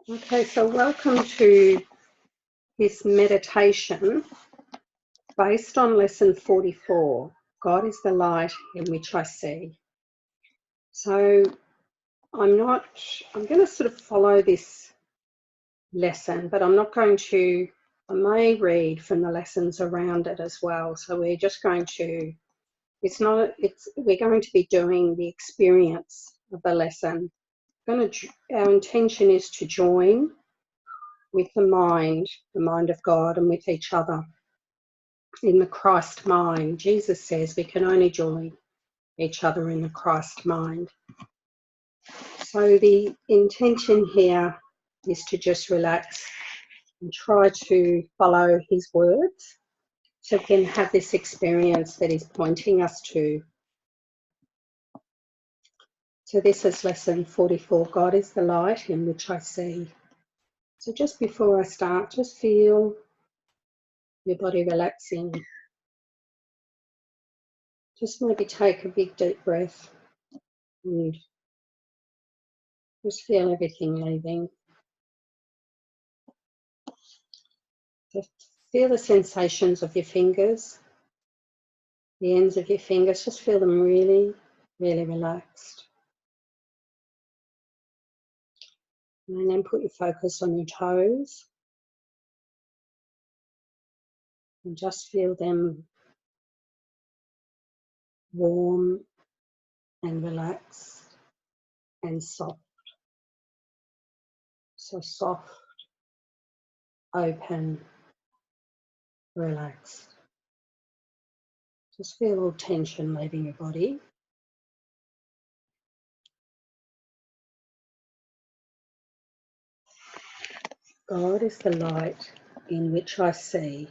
Okay, so welcome to this meditation based on lesson 44. God is the light in which I see. So I'm going to sort of follow this lesson, but I'm not going to, I may read from the lessons around it as well. So we're just going to, we're going to be doing the experience of the lesson. Our intention is to join with the mind of God, and with each other in the Christ mind. Jesus says we can only join each other in the Christ mind. So the intention here is to just relax and try to follow his words so we can have this experience that he's pointing us to. So this is lesson 44, God is the light in which I see. So just before I start, just feel your body relaxing. Just maybe take a big deep breath and just feel everything leaving. Just feel the sensations of your fingers, the ends of your fingers. Just feel them really, really relaxed. And then put your focus on your toes and just feel them warm and relaxed and soft. So soft, open, relaxed. Just feel all tension leaving your body. God is the light in which I see.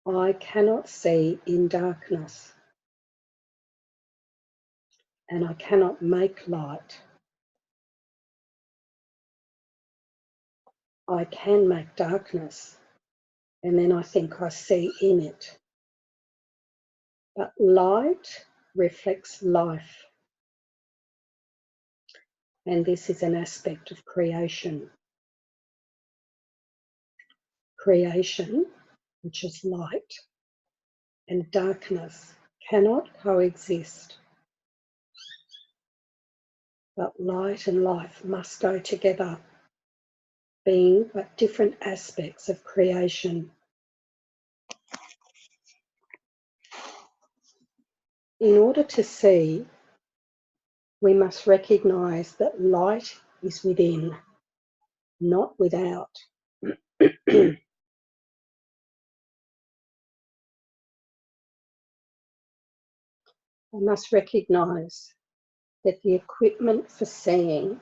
I cannot see in darkness, and I cannot make light. I can make darkness, and then I think I see in it. But light reflects life, and this is an aspect of creation. Creation, which is light, and darkness cannot coexist. But light and life must go together, being but different aspects of creation. In order to see, we must recognize that light is within, not without. We must recognise that the equipment for seeing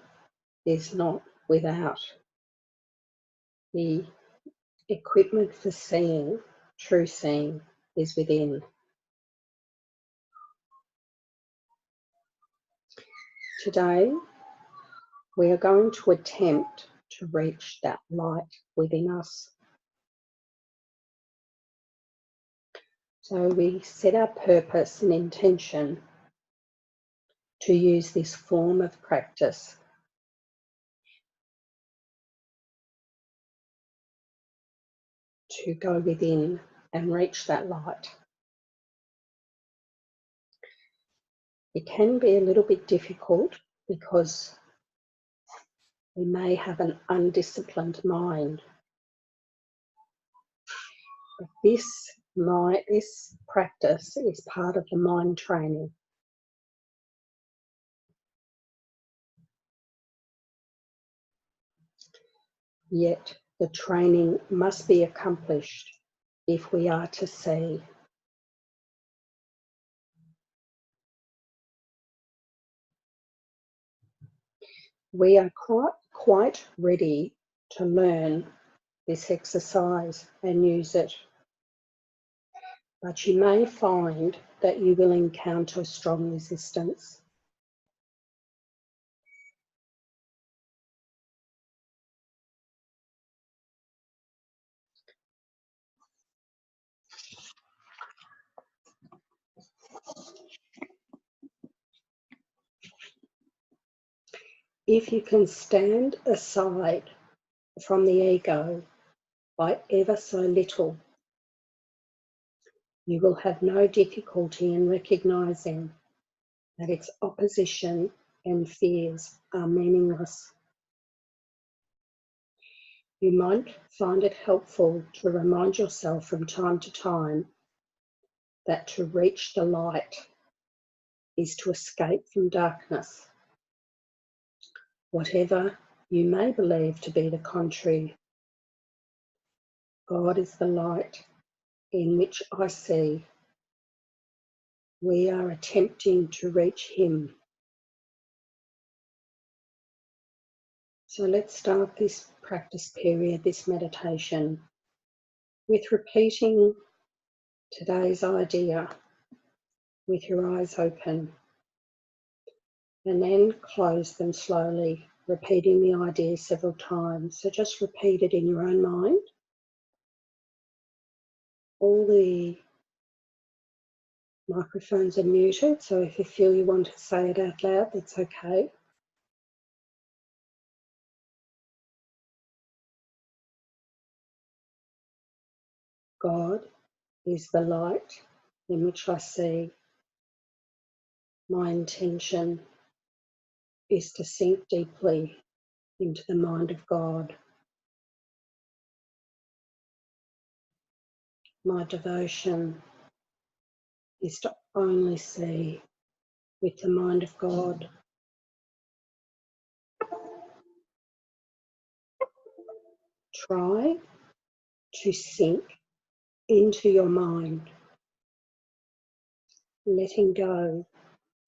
is not without. The equipment for seeing, true seeing, is within. Today, we are going to attempt to reach that light within us. So we set our purpose and intention to use this form of practice to go within and reach that light. It can be a little bit difficult because we may have an undisciplined mind. But this practice is part of the mind training. Yet the training must be accomplished if we are to see. We are quite ready to learn this exercise and use it. But you may find that you will encounter strong resistance. If you can stand aside from the ego by ever so little, you will have no difficulty in recognizing that its opposition and fears are meaningless. You might find it helpful to remind yourself from time to time that to reach the light is to escape from darkness. Whatever you may believe to be the contrary, God is the light in which I see. We are attempting to reach Him. So let's start this practice period, this meditation, with repeating today's idea with your eyes open, and then close them slowly, repeating the idea several times. So just repeat it in your own mind. All the microphones are muted, so if you feel you want to say it out loud, that's okay. God is the light in which I see. My intention is to sink deeply into the mind of God. My devotion is to only see with the mind of God. Try to sink into your mind, letting go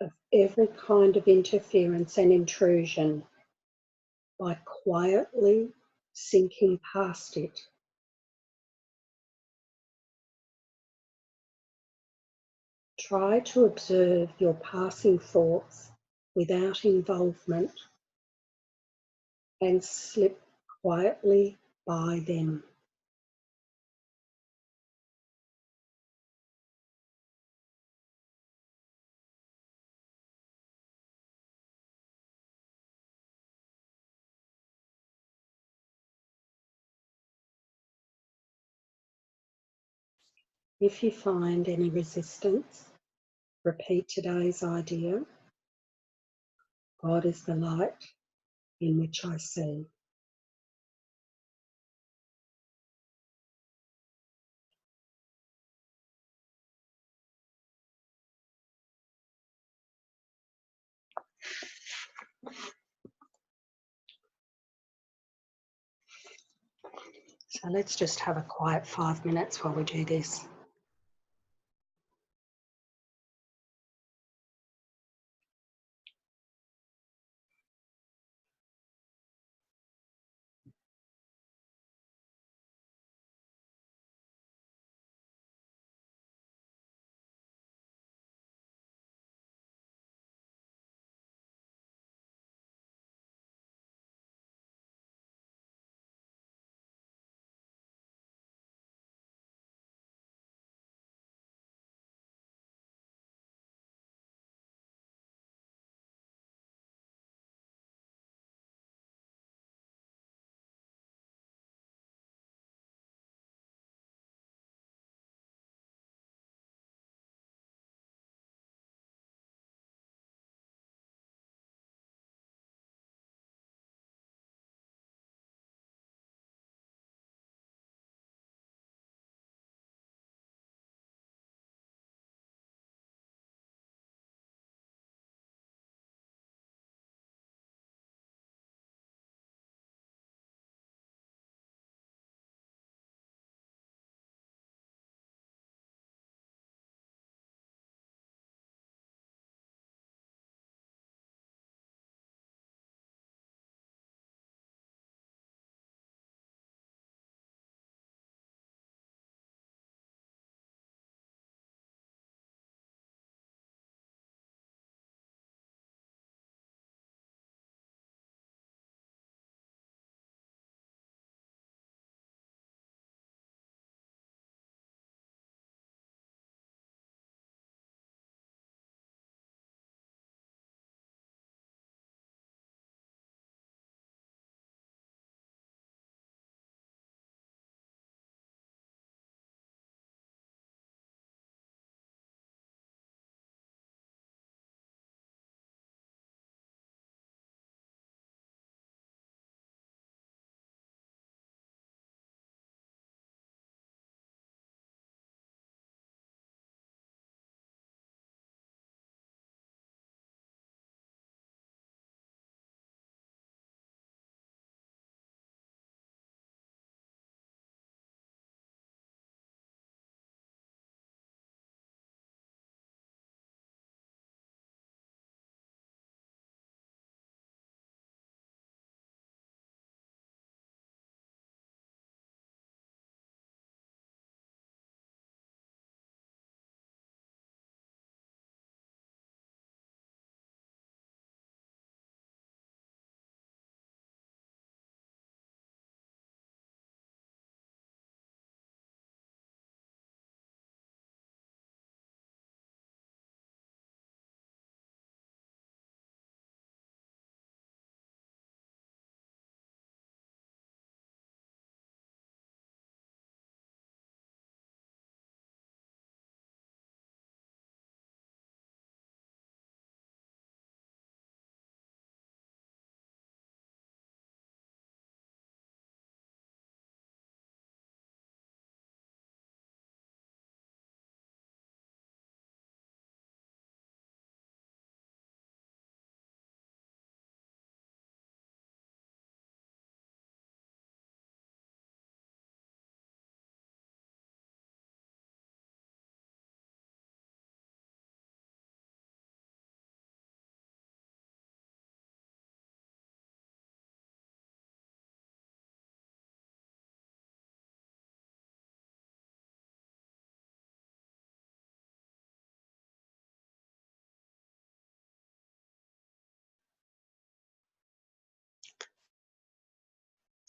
of every kind of interference and intrusion by quietly sinking past it. Try to observe your passing thoughts without involvement and slip quietly by them. If you find any resistance, repeat today's idea. God is the light in which I see. So let's just have a quiet 5 minutes while we do this.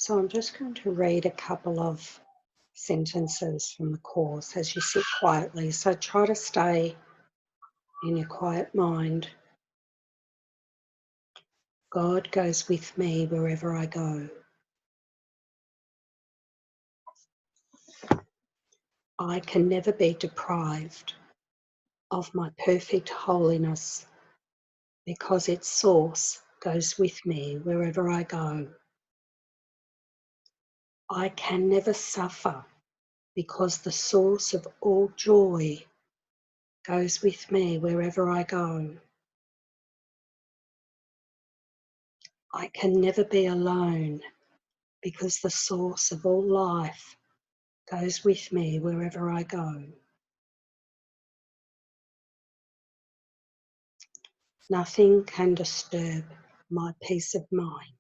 So I'm just going to read a couple of sentences from the Course as you sit quietly. So try to stay in your quiet mind. God goes with me wherever I go. I can never be deprived of my perfect holiness because its source goes with me wherever I go. I can never suffer because the source of all joy goes with me wherever I go. I can never be alone because the source of all life goes with me wherever I go. Nothing can disturb my peace of mind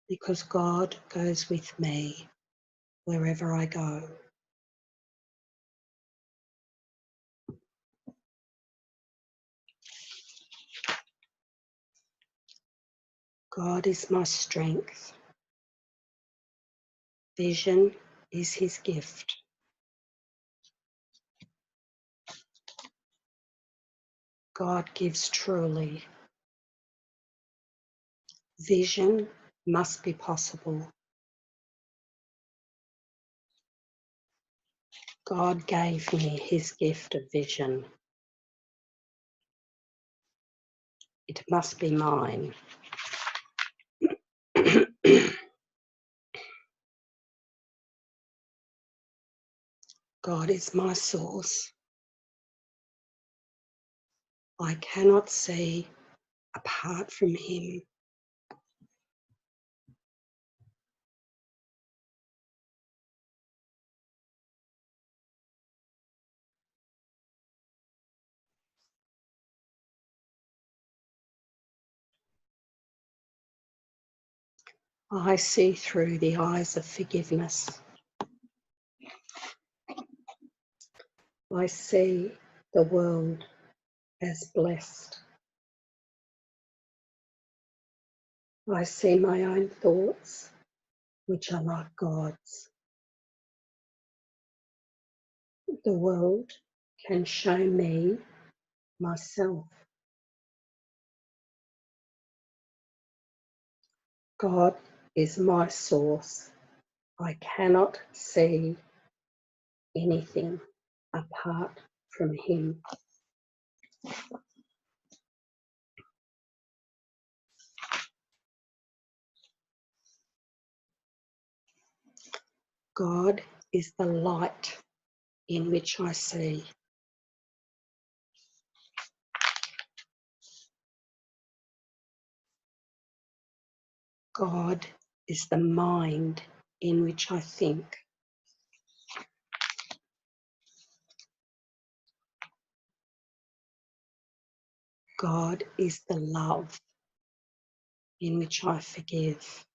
because God goes with me wherever I go. God is my strength. Vision is his gift. God gives truly. Vision must be possible. God gave me his gift of vision. It must be mine. God is my source. I cannot see apart from him. I see through the eyes of forgiveness. I see the world as blessed. I see my own thoughts, which are like God's. The world can show me myself. God is my source. I cannot see anything apart from him. God is the light in which I see. God is the mind in which I think. God is the love in which I forgive.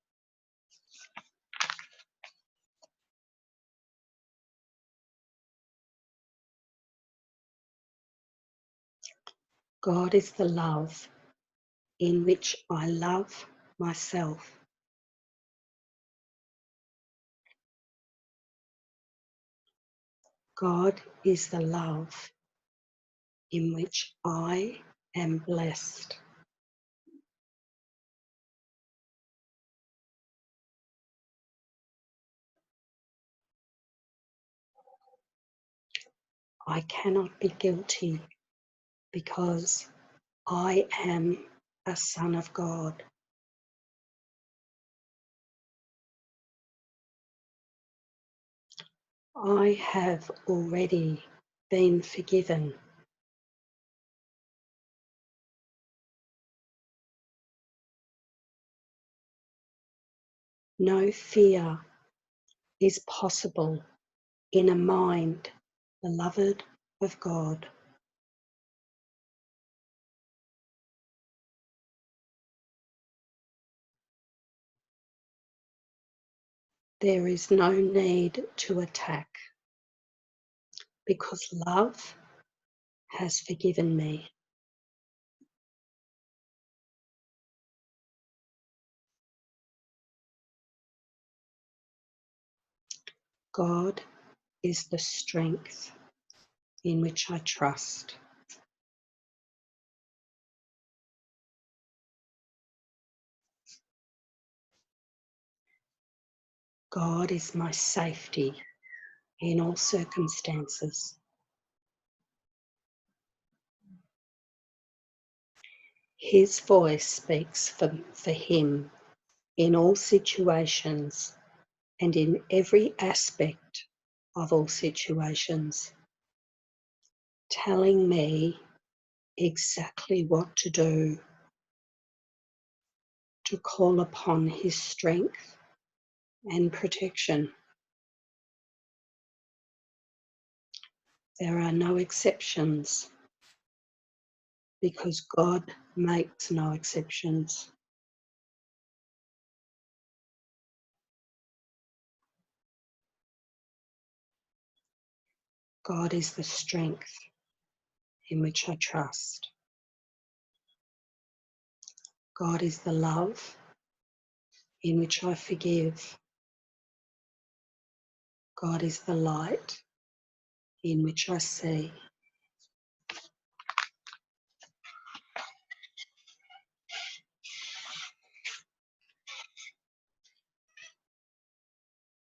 God is the love in which I love myself. God is the love in which I am blessed. I cannot be guilty because I am a son of God. I have already been forgiven. No fear is possible in a mind beloved of God. There is no need to attack because love has forgiven me. God is the strength in which I trust. God is my safety in all circumstances. His voice speaks for him in all situations and in every aspect of all situations, telling me exactly what to do, to call upon his strength and protection. There are no exceptions because God makes no exceptions. God is the strength in which I trust. God is the love in which I forgive. God is the light in which I see.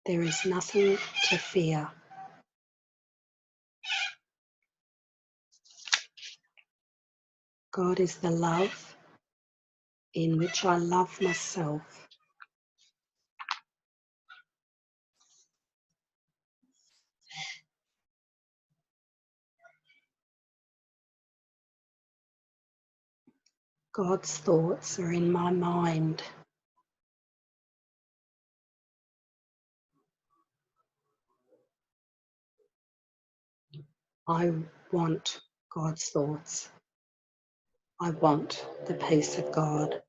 There is nothing to fear. God is the love in which I love myself. God's thoughts are in my mind. I want God's thoughts. I want the peace of God.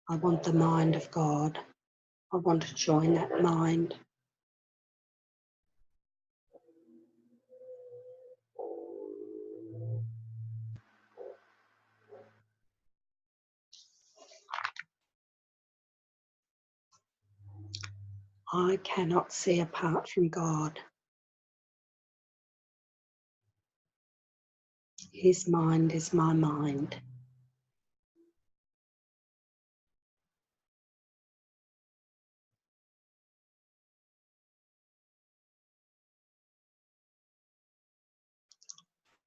I want the mind of God. I want to join that mind. I cannot see apart from God. His mind is my mind.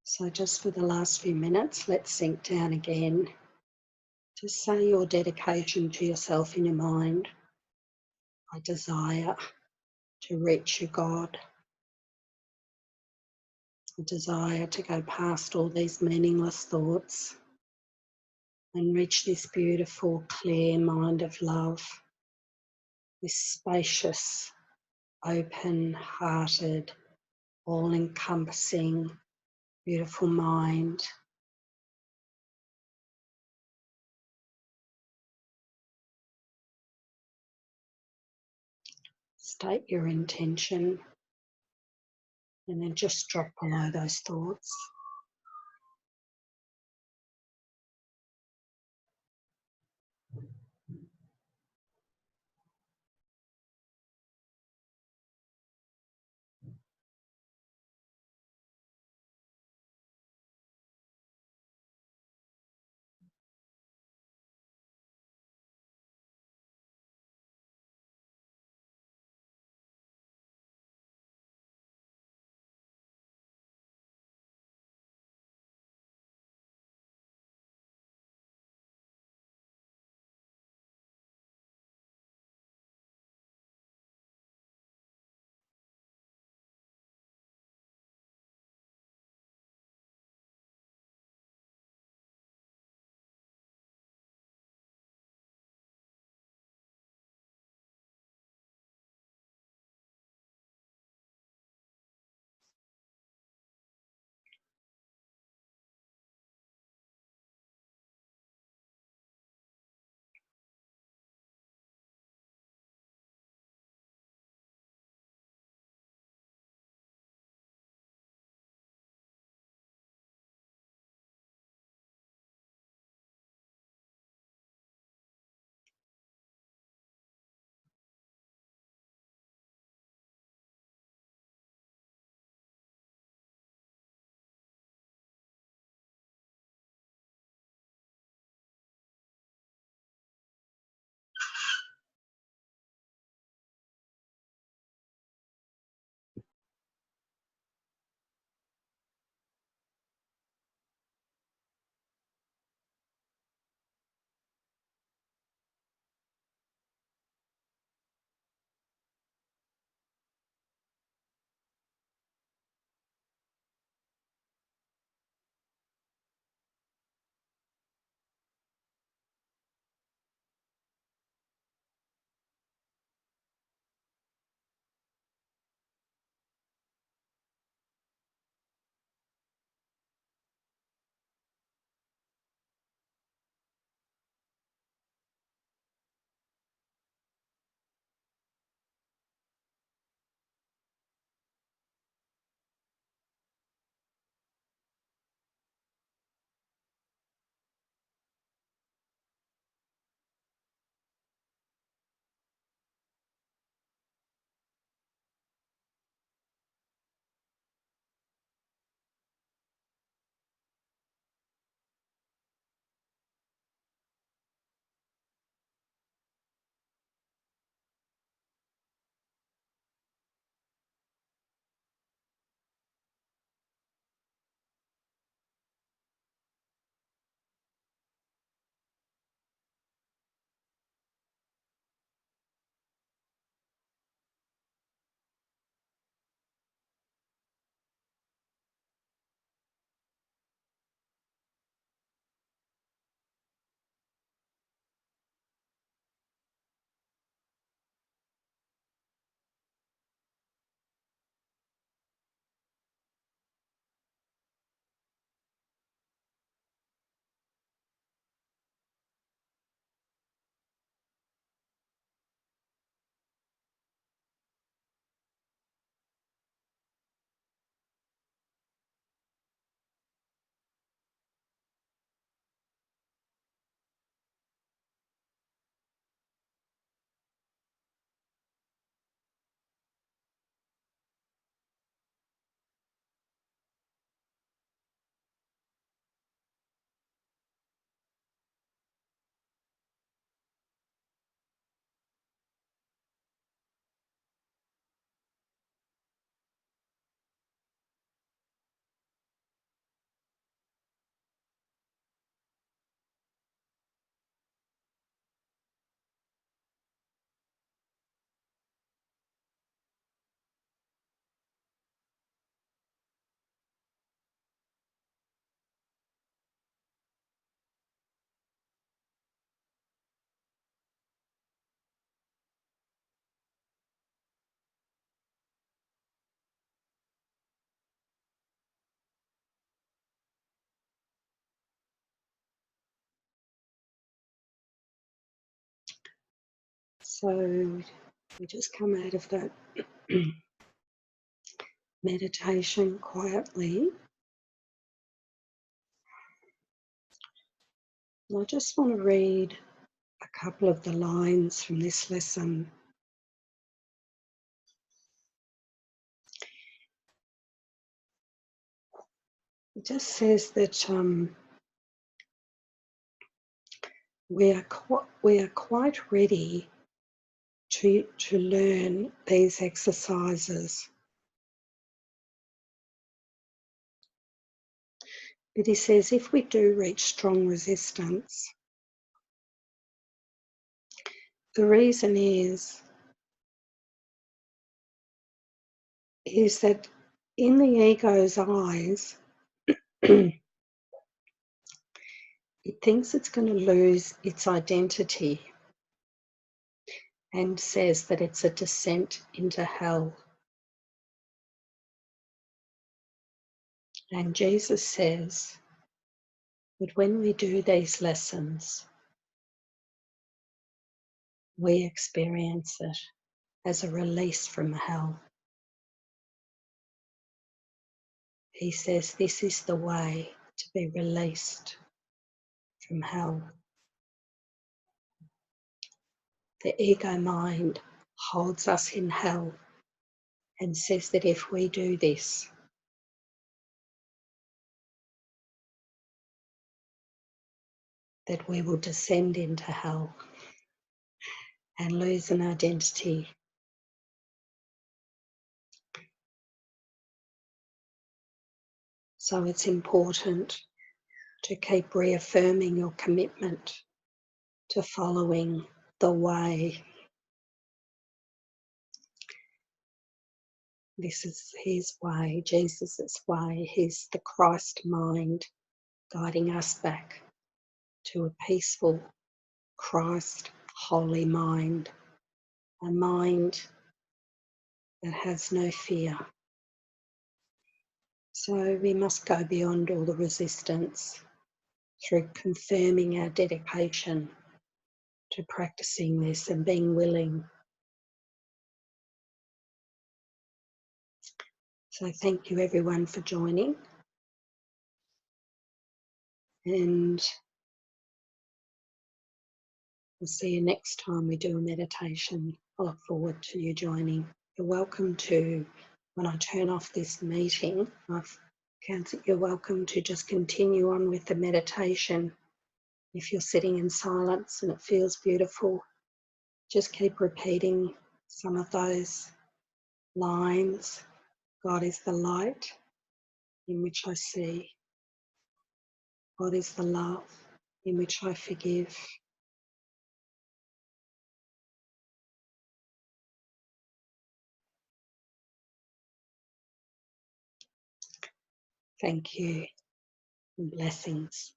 So just for the last few minutes, let's sink down again to say your dedication to yourself in your mind. I desire to reach you, God. I desire to go past all these meaningless thoughts and reach this beautiful, clear mind of love, this spacious, open-hearted, all-encompassing, beautiful mind. State your intention and then just drop below those thoughts. So we just come out of that meditation quietly. And I just want to read a couple of the lines from this lesson. It just says that we are quite ready to learn these exercises. But he says if we do reach strong resistance, the reason is that in the ego's eyes, it thinks it's going to lose its identity and says that it's a descent into hell. And Jesus says that when we do these lessons, we experience it as a release from hell. He says this is the way to be released from hell. The ego mind holds us in hell and says that if we do this, that we will descend into hell and lose an identity. So it's important to keep reaffirming your commitment to following the way. This is his way, Jesus' way. He's the Christ mind guiding us back to a peaceful Christ holy mind, a mind that has no fear. So we must go beyond all the resistance through confirming our dedication to practicing this and being willing. So thank you everyone for joining, and we'll see you next time we do a meditation. I look forward to you joining. You're welcome to, when I turn off this meeting, you're welcome to just continue on with the meditation. If you're sitting in silence and it feels beautiful, just keep repeating some of those lines. God is the light in which I see. God is the love in which I forgive. Thank you and blessings.